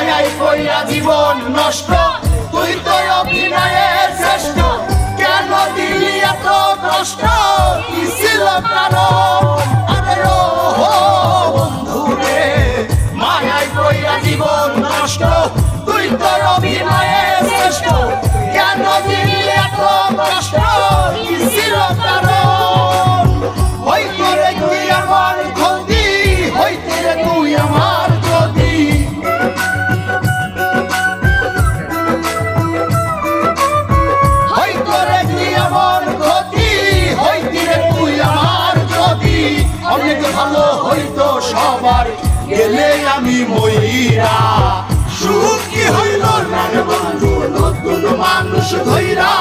মায়াই কইরা জীবন নষ্ট, তুই তো অভিনয়ের শ্রেষ্ঠ, কেন দিলি এত কষ্ট, কি ছিল কারণ? আরে ও বন্ধু রে, মায়াই কইরা জীবন নষ্ট, তুই তো অভিনয়ের শ্রেষ্ঠ, কেন দিলি এত কষ্ট, কি ছিল কারণ? হইতো রে তুই আমার ক্ষতি, হইতে রে তুই আমার ক্ষতি, হইতো রে তুই আমার ক্ষতি, হইতে রে তুই আমার ক্ষতি। অনেক ভালো হইতো সবার, গেলে আমি মইরা, সুখ কি হইল না রে বন্ধু, নতুন মানুষ ধইরা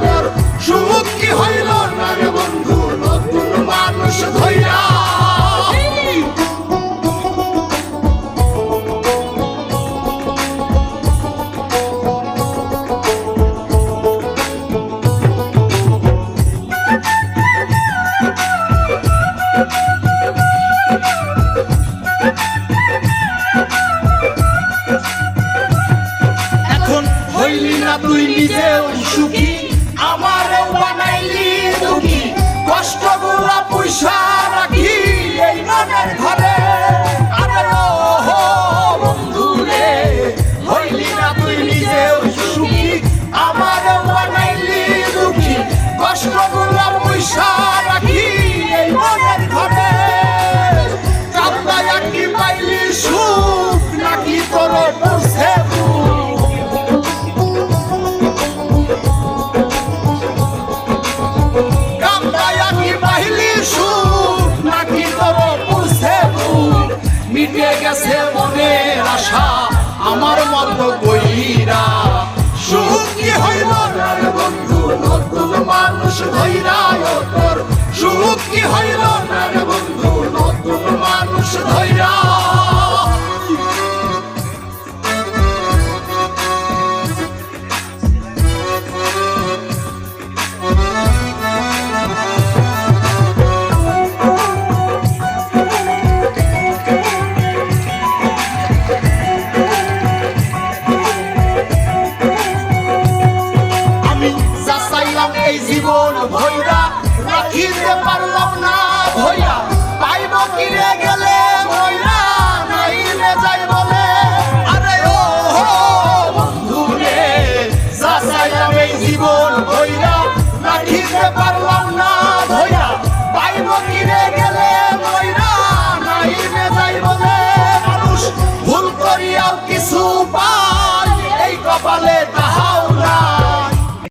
তোর, সুখ কি হইল না রে বন্ধু, নতুন মানুষ ধইরা। এখন হইলি না তুই নিজেও সুখী, আমারও বানাইলি দুঃখী, কষ্টগুলা পয়সা রাখি এই মনের ঘরে। আরে ও বন্ধু রে, হইলি না তুই নিজেও সুখী, আমারও বানাইলি দুঃখী, কষ্টগুলা পয়সা রাখি এই মনের ঘরে। কান্দায়া কি পাইলি সুখ, নাকি তোর পড়ছে মিটে গেছে মনের আশা আমার মতো কইরা, সুখ কি হইল না রে বন্ধু, নতুন মানুষ ধইরা তোর, সুখ কি হইল না রে বন্ধু,